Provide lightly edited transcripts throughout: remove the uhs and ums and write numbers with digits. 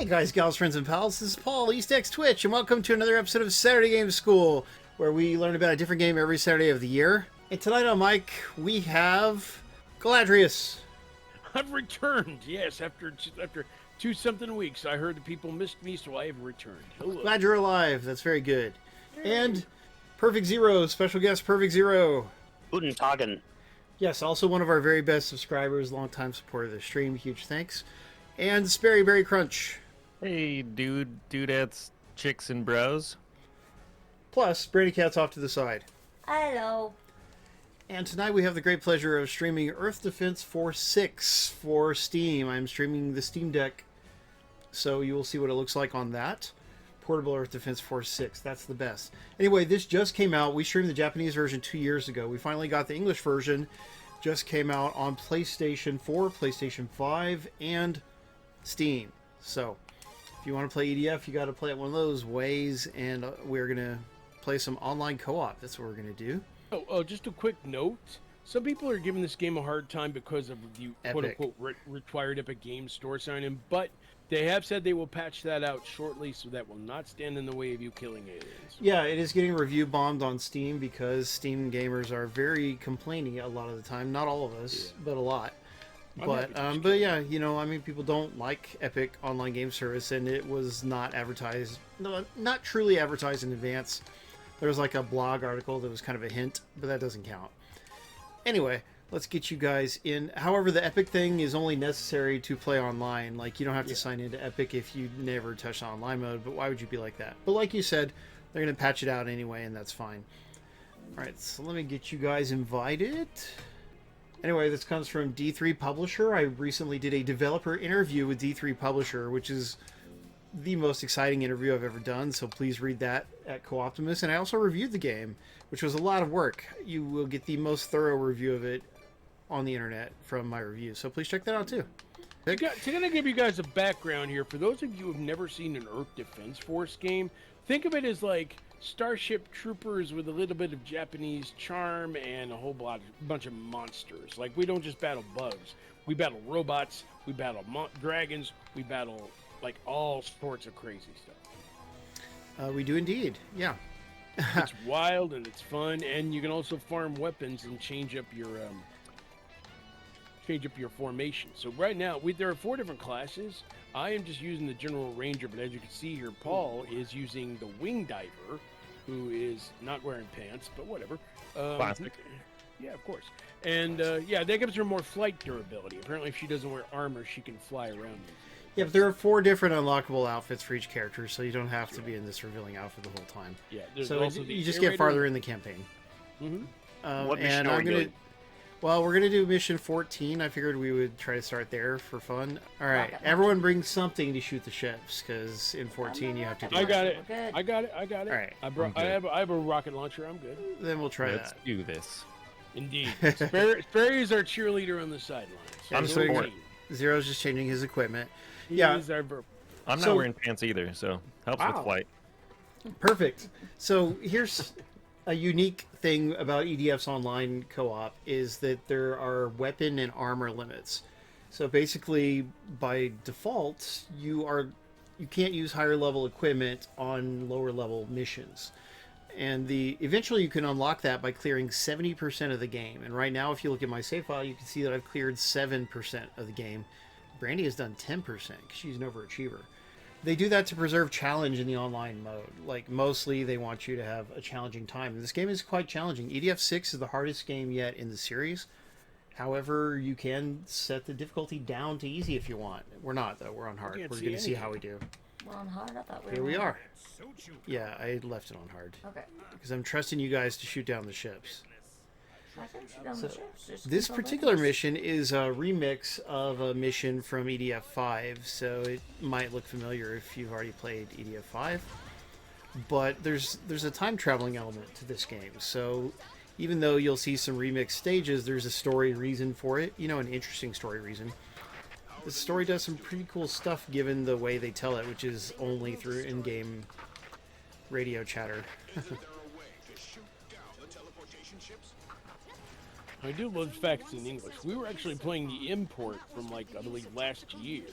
Hey guys, gals, friends, and pals, this is Paul, EastXTwitch, and welcome to another episode of Saturday Game School, where we learn about a different game every Saturday of the year. And tonight on mic, we have Galadrius. I've returned, yes, after 2-something weeks. I heard the people missed me, so I have returned. Hello. Glad you're alive, that's very good. And Perfect Zero, special guest Perfect Zero. Guten Tagen. Yes, also one of our very best subscribers, longtime supporter of the stream, huge thanks. And Sperry Berry Crunch. Hey, dudettes, chicks, and bros. Plus, Brandykatz off to the side. Hello. And tonight we have the great pleasure of streaming Earth Defense Force 6 for Steam. I'm streaming the Steam Deck, so you will see what it looks like on that. Portable Earth Defense Force 6, that's the best. Anyway, this just came out. We streamed the Japanese version 2 years ago. We finally got the English version. Just came out on PlayStation 4, PlayStation 5, and Steam. So, if you want to play EDF, you got to play it one of those ways, and we're going to play some online co-op. That's what we're going to do. Oh, just a quick note. Some people are giving this game a hard time because of the quote-unquote required Epic Games Store sign-in, but they have said they will patch that out shortly, so that will not stand in the way of you killing aliens. Yeah, it is getting review bombed on Steam because Steam gamers are very complaining a lot of the time. Not all of us, but a lot. But yeah, you know, I mean, people don't like Epic Online Game Service, and it was not advertised, no, not truly advertised in advance. There was like a blog article that was kind of a hint, but that doesn't count. Anyway, let's get you guys in. However, the Epic thing is only necessary to play online. Like, you don't have to sign into Epic if you never touch the online mode, but why would you be like that? But like you said, they're going to patch it out anyway, and that's fine. Alright, so let me get you guys invited. Anyway, this comes from D3 Publisher. I recently did a developer interview with D3 Publisher, which is the most exciting interview I've ever done, so please read that at Co-Optimus. And I also reviewed the game, which was a lot of work. You will get the most thorough review of it on the internet from my review, so please check that out too. To kind of give you guys a background here, for those of you who have never seen an Earth Defense Force game, think of it as like Starship Troopers with a little bit of Japanese charm and a whole bunch of monsters. Like, we don't just battle bugs. We battle robots, we battle dragons, we battle, like, all sorts of crazy stuff. We do indeed, yeah. It's wild and it's fun, and you can also farm weapons and change up your formation. So right now, there are 4 different classes. I am just using the General Ranger, but as you can see here, Paul is using the Wing Diver, who is not wearing pants, but whatever. Plastic. Yeah, of course. And yeah, that gives her more flight durability. Apparently, if she doesn't wear armor, she can fly around. Yeah, but there are 4 different unlockable outfits for each character, so you don't have to be in this revealing outfit the whole time. Yeah, there's so also you just get farther in the campaign. Mm-hmm. What mission are we doing? Well, we're gonna do mission 14. I figured we would try to start there for fun. All right, everyone brings something to shoot the ships, because in 14 you have to do. I got it. I got it. All right. I have a rocket launcher. I'm good. Then we'll try Let's that. do this. Indeed. Sperry is our cheerleader on the sidelines. I'm support. Zero's just changing his equipment. He's our I'm not wearing pants either, so helps with flight. Perfect. So here's a unique thing about EDF's online co-op is that there are weapon and armor limits. So basically, by default, you can't use higher level equipment on lower level missions. And eventually you can unlock that by clearing 70% of the game. And right now, if you look at my save file, you can see that I've cleared 7% of the game. Brandy has done 10% because she's an overachiever. They do that to preserve challenge in the online mode. Like, mostly they want you to have a challenging time. And this game is quite challenging. EDF 6 is the hardest game yet in the series. However, you can set the difficulty down to easy if you want. We're not, though. We're on hard. We're going to see how we do. We're on hard? I thought we were Here we on are. Yeah, I left it on hard. Okay. Because I'm trusting you guys to shoot down the ships. I can shoot down the ships. Just This keep on particular going. mission is a remix of a mission from EDF 5, so it might look familiar if you've already played EDF 5. But there's a time traveling element to this game, so even though you'll see some remixed stages, there's a story reason for it, you know, an interesting story reason. The story does some pretty cool stuff given the way they tell it, which is only through in-game radio chatter. I do love the fact it's in English. We were actually playing the import from, like, I believe last year.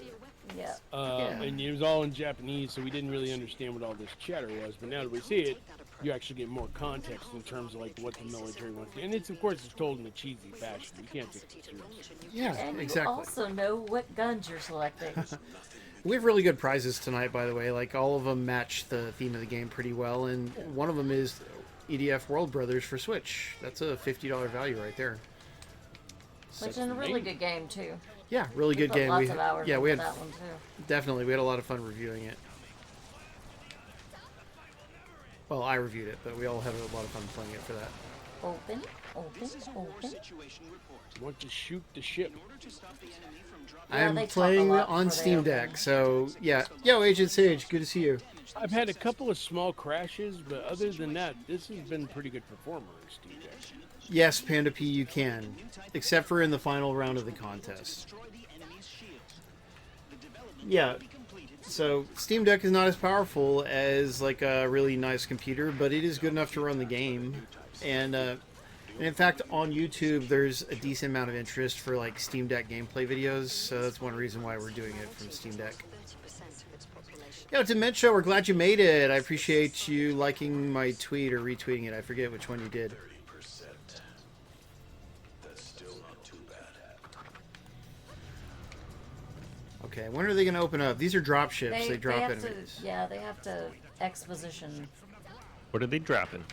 Yeah. And it was all in Japanese, so we didn't really understand what all this chatter was. But now that we see it, you actually get more context in terms of like what the military wants to do. And it's of course it's told in a cheesy fashion. You can't take it seriously. Yeah, And exactly. you also know what guns you're selecting. We have really good prizes tonight, by the way. Like, all of them match the theme of the game pretty well, and one of them is EDF World Brothers for Switch. That's a $50 value right there. Which is a really good game too. Yeah, really good game. Lots of hours yeah, we into had that one too. definitely we had a lot of fun reviewing it. Well, I reviewed it, but we all had a lot of fun playing it for that. Open, open, open. Want to shoot the ship. Yeah, I'm they talk a playing lot on before they Steam open. Deck, so yeah. Yo, Agent Sage, good to see you. I've had a couple of small crashes, but other than that, this has been a pretty good performer in Steam Deck. Yes, Panda P, you can, except for in the final round of the contest. Yeah. So Steam Deck is not as powerful as like a really nice computer, but it is good enough to run the game. And in fact, on YouTube, there's a decent amount of interest for like Steam Deck gameplay videos. So that's one reason why we're doing it from Steam Deck. Yo, Dementia, we're glad you made it. I appreciate you liking my tweet or retweeting it. I forget which one you did. Okay, when are they going to open up? These are drop ships. They drop have enemies. to, yeah, they have to exposition. What are they dropping?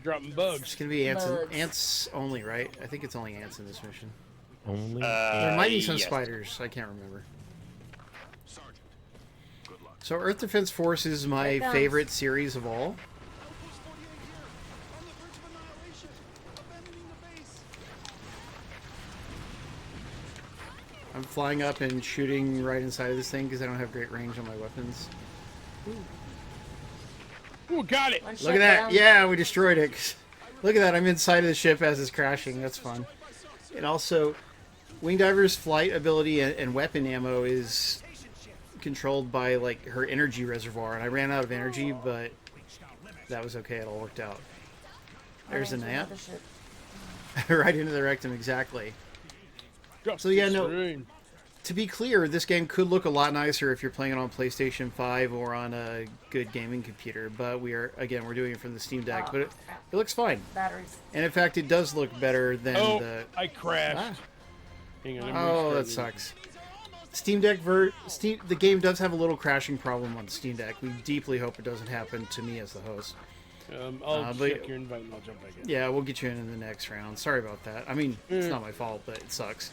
Dropping It's bugs. going to be ants, Bugs. ants only, right? I think it's only ants in this mission. Only. There might be some yes. spiders. I can't remember. So Earth Defense Force is my Here it comes. favorite series of all. I'm flying up and shooting right inside of this thing because I don't have great range on my weapons. Ooh, got it. One Look shut at that. down. Yeah, we destroyed it. Look at that. I'm inside of the ship as it's crashing. That's fun. And also, Wing Diver's flight ability and weapon ammo is controlled by like her energy reservoir. And I ran out of energy, but that was okay. It all worked out. There's a Into gnat. another ship. Right into the rectum, exactly. So, yeah, no. To be clear, this game could look a lot nicer if you're playing it on PlayStation 5 or on a good gaming computer. But we're doing it from the Steam Deck. But it looks fine. Batteries. And in fact, it does look better than Oh, the... I crashed. Ah. Hang on. I'm Oh, that restarting. sucks. Steam Deck the game does have a little crashing problem on Steam Deck. We deeply hope it doesn't happen to me as the host. I'll but- check your invite and I'll jump back in. Yeah, we'll get you in the next round. Sorry about that. I mean, it's not my fault, but it sucks.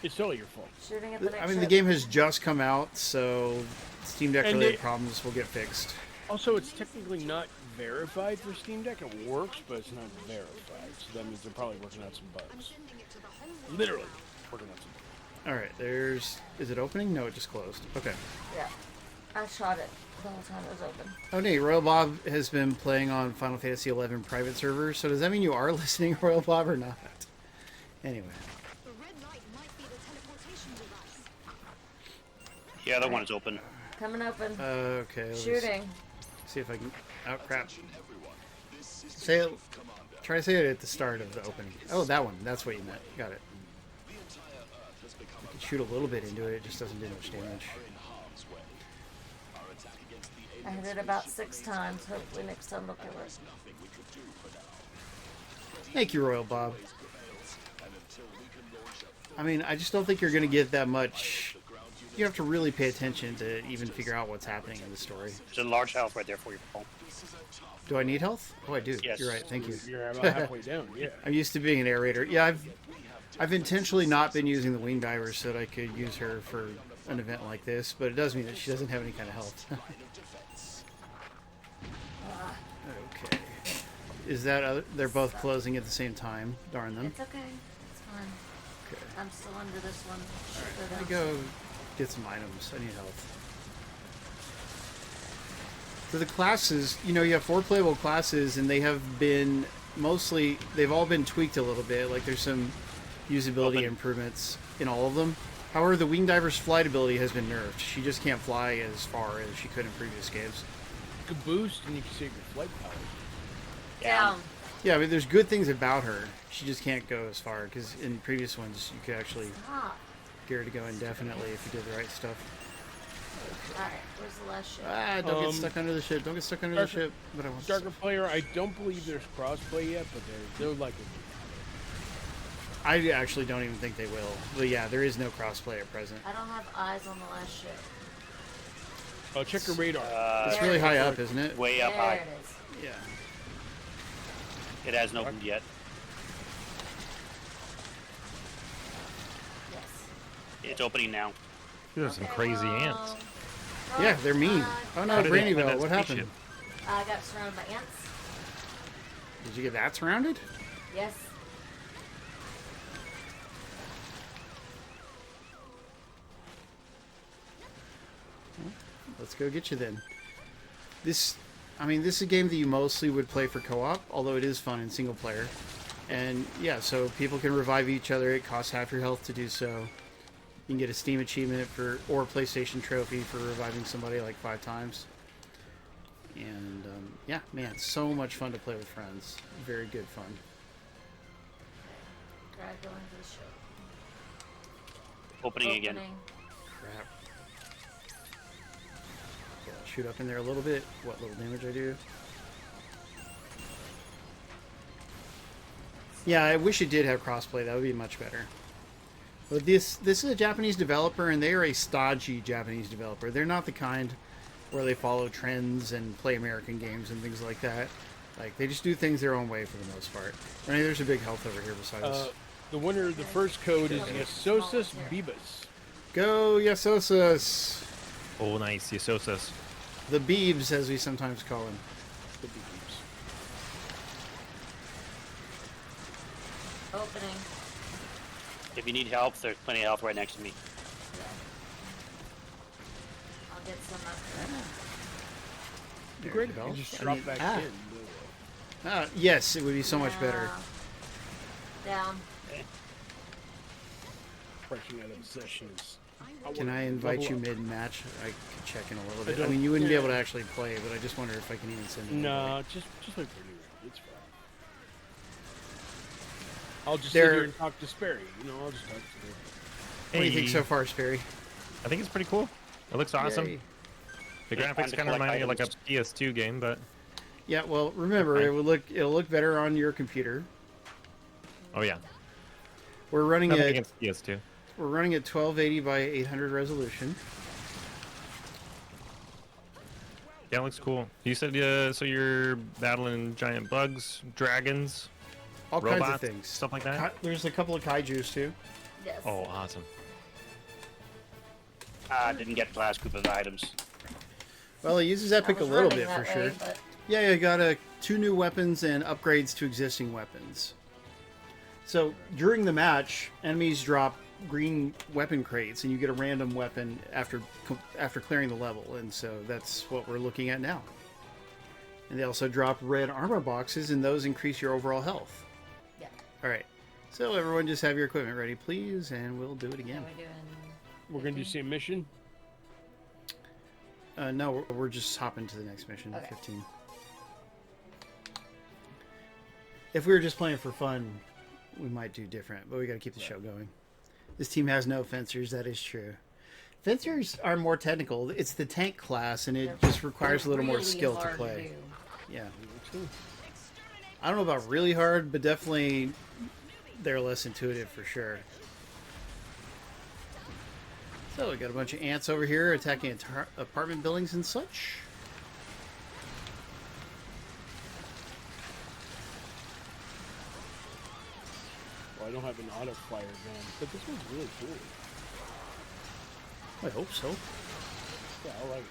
It's totally your fault. Shooting at the next I mean, the ship. game has just come out, so Steam Deck And related it- problems will get fixed. Also, it's technically not verified for Steam Deck. It works, but it's not verified. So that means they're probably working out some bugs. Literally working out some bugs. All right, is it opening? No, it just closed. Okay. Yeah. I shot it the whole time it was open. Oh, Nate, Royal Bob has been playing on Final Fantasy XI private server, so does that mean you are listening, Royal Bob, or not? Anyway. Yeah, that one is open. Coming open. Okay. Let's Shooting. see if I can... Oh, crap. Say it... Try to say it at the start of the opening. Oh, that one. That's what you meant. Got it. I can shoot a little bit into it. It just doesn't do much damage. I hit it about 6 times. Hopefully next time they'll kill it. Thank you, Royal Bob. I mean, I just don't think you're going to get that much... You have to really pay attention to even figure out what's happening in the story. There's a large house right there for you, Paul. Do I need health? Oh, I do. Yes. You're right. Thank you. You're about halfway down, yeah. I'm used to being an aerator. Yeah, I've intentionally not been using the wing diver so that I could use her for an event like this, but it does mean that she doesn't have any kind of health. Okay. Is that they're both closing at the same time? Darn them. It's okay. It's fine. Okay. I'm still under this one. Let me go get some items. I need health. For the classes, you know, you have 4 playable classes, and they have been they've all been tweaked a little bit. Like, there's some usability improvements in all of them. However, the Wing Diver's flight ability has been nerfed. She just can't fly as far as she could in previous games. You can boost and you can save your flight power. Down. Yeah, I mean, there's good things about her. She just can't go as far, because in previous ones, you could actually Ah. get her to go indefinitely if you did the right stuff. Alright, where's the last ship? Ah, don't get stuck under the ship. Don't get stuck under the ship. But I want Starker player, I don't believe there's crossplay yet, but they're likely. I actually don't even think they will. But yeah, there is no crossplay at present. I don't have eyes on the last ship. Oh, check your radar. It's There really it high is. up, isn't it? Way up There high. it is. Yeah. It hasn't opened yet. Yes. It's opening now. There's some Okay, crazy well, ants. Yeah, they're mean. Oh no, How did they find Brandybell, that what spaceship? happened? I got surrounded by ants. Did you get that surrounded? Yes. Let's go get you then. This is a game that you mostly would play for co-op, although it is fun in single player. And yeah, so people can revive each other. It costs half your health to do so. You can get a Steam achievement or a PlayStation trophy for reviving somebody like 5 times. And yeah, man, it's so much fun to play with friends. Very good fun. Drag going to the ship. Opening again. Crap. Okay, I'll shoot up in there a little bit. What little damage I do. Yeah, I wish it did have crossplay. That would be much better. But this is a Japanese developer, and they are a stodgy Japanese developer. They're not the kind where they follow trends and play American games and things like that. Like, they just do things their own way for the most part. I mean, there's a big health over here beside us. The winner of the first code is Yasosis Bebus. Go, Yasosis! Oh, nice. Yasosas. The Beebs, as we sometimes call him. The Bebus. Opening. If you need help, there's plenty of health right next to me. Yeah. I'll get some up there. Great, you go. you just I drop mean, back ah. in. Yes, it would be so much better. Down. Crashing out of sessions. Can I invite you mid-match? I could check in a little bit. I don't- mean, you wouldn't be yeah. able to actually play, but I just wonder if I can even send you. No, just like for new. It's fine. I'll just There- sit here and talk to Sperry. You know, I'll just talk to Sperry. What do you think so far, Sperry? I think it's pretty cool. It looks awesome. Yay. The It's fun graphics to kind of collect remind me of like a items. PS2 game, but Yeah, well, remember, Okay. it'll look better on your computer. oh yeah, We're running nothing at against PS2. we're running at 1280 by 800 resolution. Yeah, it looks cool. You said so you're battling giant bugs, dragons, All robots, kinds of things. stuff like that. There's a couple of kaijus too. Yes. Oh, awesome. Didn't get the last group of items. Well, it uses I Epic a was little running bit for that sure. way, but Yeah, you got 2 new weapons and upgrades to existing weapons. So during the match, enemies drop green weapon crates, and you get a random weapon after clearing the level, and so that's what we're looking at now. And they also drop red armor boxes, and those increase your overall health. yeah. All right, so everyone just have your equipment ready, please, and we'll do it Yeah, again. we're doing. We're gonna do 15. same mission. No, we're just hopping to the next mission. Okay. 15. If we were just playing for fun, we might do different, but we got to keep the show going. This team has no fencers, that is true. Fencers are more technical. It's the tank class, and it just requires a little more Really skill to hard play. do. Yeah. I don't know about really hard, but definitely they're less intuitive for sure. So we got a bunch of ants over here attacking apartment buildings and such. Well, I don't have an auto flyer gun, but this one's really cool. I hope so. Yeah, I like it.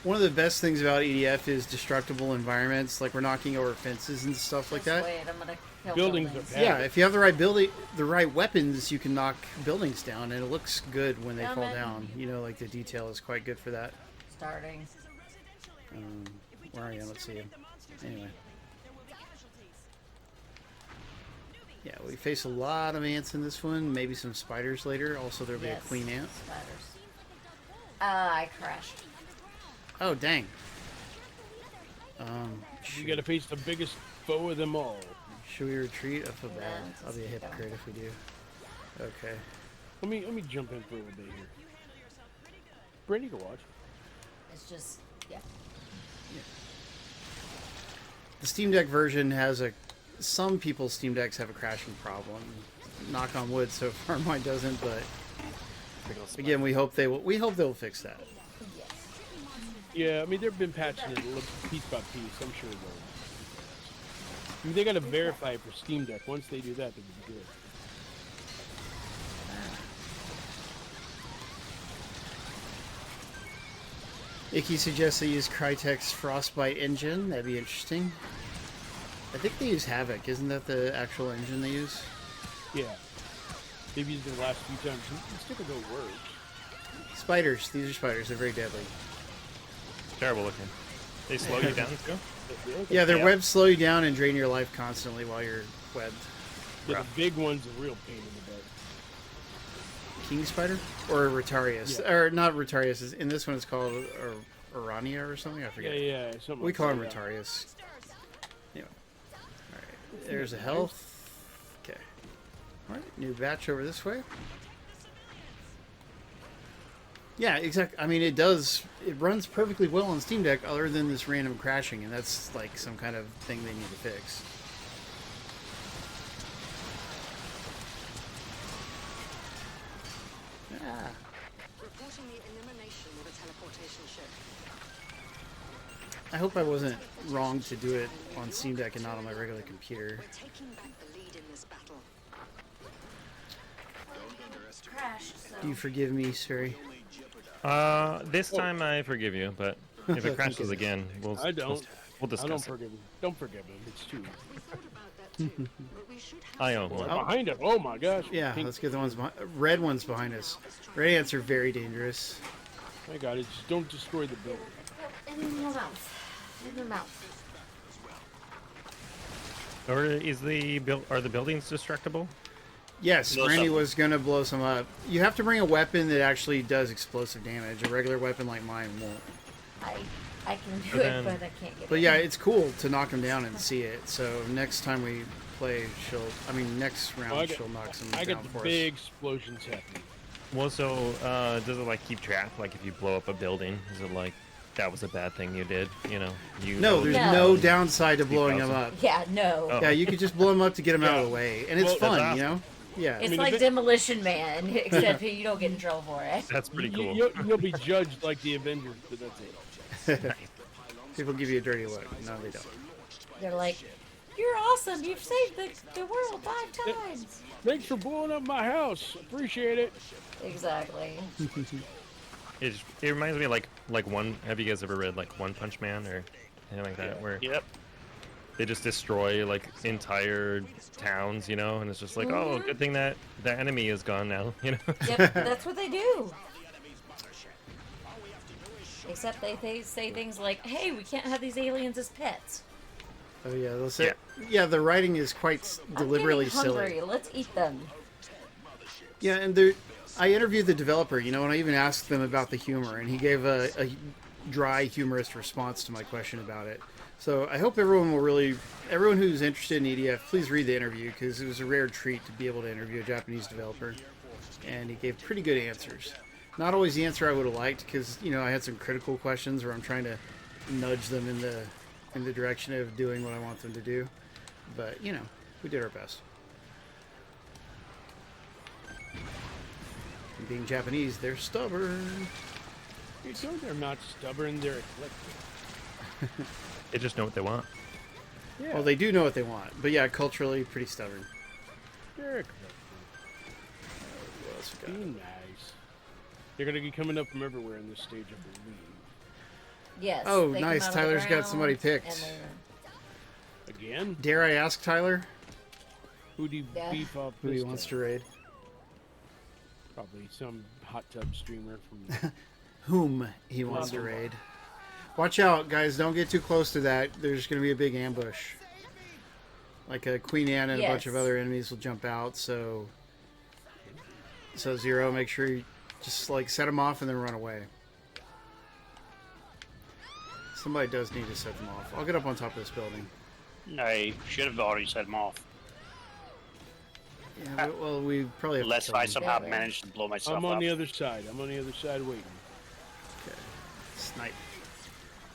One of the best things about EDF is destructible environments, like we're knocking over fences and stuff like Just that. Wait, I'm gonna kill Buildings buildings. are bad. Yeah, if you have the right weapons, you can knock buildings down, and it looks good when they fall Coming. down. You know, like the detail is quite good for that. Starting. Where are you? Let's see you. Anyway. Yeah, we face a lot of ants in this one. Maybe some spiders later. Also, there'll be Yes. a queen ant. Spiders. I crashed. Oh, dang. You Shoot. gotta face the biggest foe of them all. Should we retreat? I feel bad. Yeah, I'll be a just go. hypocrite if we do. Okay. Let me jump in for a little bit here. Brandy, go watch. It's just, yeah. The Steam Deck version has some people's Steam Decks have a crashing problem. Knock on wood, so far mine doesn't, but again, we hope they'll fix that. Yes. Yeah, I mean, they've been patching it piece by piece. I'm sure they'll. I mean, they got to verify it for Steam Deck. Once they do that, they'll be good. Icky suggests they use Crytek's Frostbite engine. That'd be interesting. I think they use Havoc. Isn't that the actual engine they use? Yeah. They've used it the last few times. The sticker don't work. Spiders. These are spiders. They're very deadly. Terrible looking. They slow you down too? Yeah, their webs slow you down and drain your life constantly while you're webbed. Yeah, the big one's a real pain in the butt. King spider? Or Rotarius. Yeah. Or not Rotarius. In this one it's called Urania or something? I Yeah, forget. yeah. Something We like call him that, yeah. Rotarius. Anyway. Alright. There's a health. Okay. Alright, new batch over this way. Yeah, exactly. I mean, it runs perfectly well on Steam Deck other than this random crashing, and that's like some kind of thing they need to fix. Ah. Reporting the elimination of a teleportation ship. I hope I wasn't wrong to do it on Steam Deck and not on my regular computer. We're taking back the lead in this battle. Crashed, so. Do you forgive me, Sperry? This time I forgive you, but if it crashes again, we'll I don't. we'll discuss I don't it. forgive him. Don't forgive him. It's too easy. We thought about that too, but we should have I own one. Behind him. Oh my gosh. Yeah, Pink. let's get the ones behind. Red ones behind us. Red ants are very dangerous. My God, it's just don't destroy the building. In your mouth. In your mouth. Or are the buildings destructible? Yes, Blow Brandy some. was gonna blow some up. You have to bring a weapon that actually does explosive damage. A regular weapon like mine won't. I can do But it, then- but I can't get But it. yeah, it's cool to knock them down and see it. So next time we play, next round Oh, I she'll knock some I down got the for big explosions happening. Well, so does it like keep track? Like if you blow up a building, is it like that was a bad thing you did? You know, you. us. No, there's No. no downside to blowing them 2000. up. Yeah, no. Oh. Yeah, you could just blow them up to get them out of Yeah. the way, and it's Well, fun, that's you know. Yeah. It's mean, like if it- Demolition Man, except you don't get in trouble for it. That's pretty cool. You'll be judged like the Avengers, but that's it. People give you a dirty look. No, they don't. They're like, you're awesome. You've saved the world 5 times. Thanks for blowing up my house. Appreciate it. Exactly. It reminds me of like one. Have you guys ever read like One Punch Man or anything like that, where Yep. they just destroy like entire towns, you know, and it's just like, oh, good thing that the enemy is gone now, you know. Yep, that's what they do. Except they say things like, hey, we can't have these aliens as pets. Oh yeah, they'll say. Yeah, the writing is quite deliberately I'm getting hungry. silly. Let's eat them. Yeah, and I interviewed the developer, you know, and I even asked them about the humor, and he gave a dry, humorous response to my question about it. So I hope everyone who's interested in EDF, please read the interview, because it was a rare treat to be able to interview a Japanese developer, and he gave pretty good answers. Not always the answer I would have liked, because, you know, I had some critical questions where I'm trying to nudge them in the direction of doing what I want them to do. But, you know, we did our best. And being Japanese, they're stubborn. You know they're not stubborn. They're eclectic. They just know what they want. Yeah, Well, they do know what they want. But yeah, culturally, pretty stubborn. they're eclectic. What else we Be got? nice. They're gonna be coming up from everywhere in this stage of the league. Yes. Oh, they come nice. out of the Tyler's got ground, somebody picked. and they're- Again? Dare I ask Tyler Who do you Yeah. beef up? who he this wants time? to raid? Probably some hot tub streamer from. Whom he wants to raid. Watch out, guys. Don't get too close to that. There's going to be a big ambush. Like a Queen Anne and a bunch of Yes. other enemies will jump out, so Zero, make sure you just like set them off and then run away. Somebody does need to set them off. I'll get up on top of this building. I should have already set them off. Yeah, well, we probably have Unless to kill I them. somehow Better. managed to blow myself I'm on up. the other side. I'm on the other side waiting. snipe.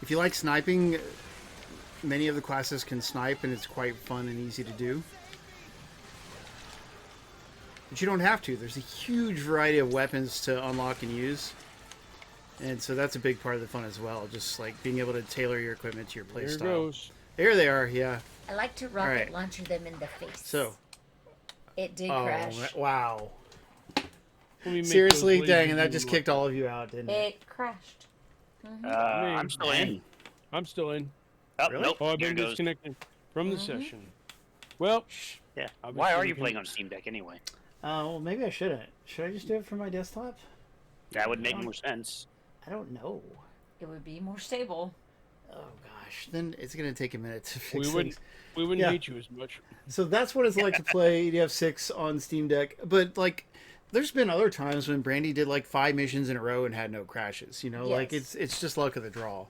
If you like sniping, many of the classes can snipe, and it's quite fun and easy to do. But you don't have to. There's a huge variety of weapons to unlock and use. And so that's a big part of the fun as well. Just like being able to tailor your equipment to your playstyle. There it goes. There they are, yeah. I like to rocket Alright. launcher them in the face. So. It did Oh, crash. wow. Let me make Seriously, those dang, lasers and that even just more- kicked all of you out, didn't it? It crashed. I'm still in. I'm still in. Oh, Really? nope. Oh, I've Here been it goes. disconnected from the session. Well, Yeah. Obviously Why are we you can- playing on Steam Deck anyway? Well, maybe I shouldn't. Should I just do it from my desktop? That would make more sense. I don't know. It would be more stable. Oh, gosh. Then it's going to take a minute to fix we things. wouldn't Yeah. hate you as much. So that's what it's like to play EDF6 on Steam Deck. But, like, there's been other times when Brandy did, like, 5 missions in a row and had no crashes. You know, like, Yes. it's just luck of the draw.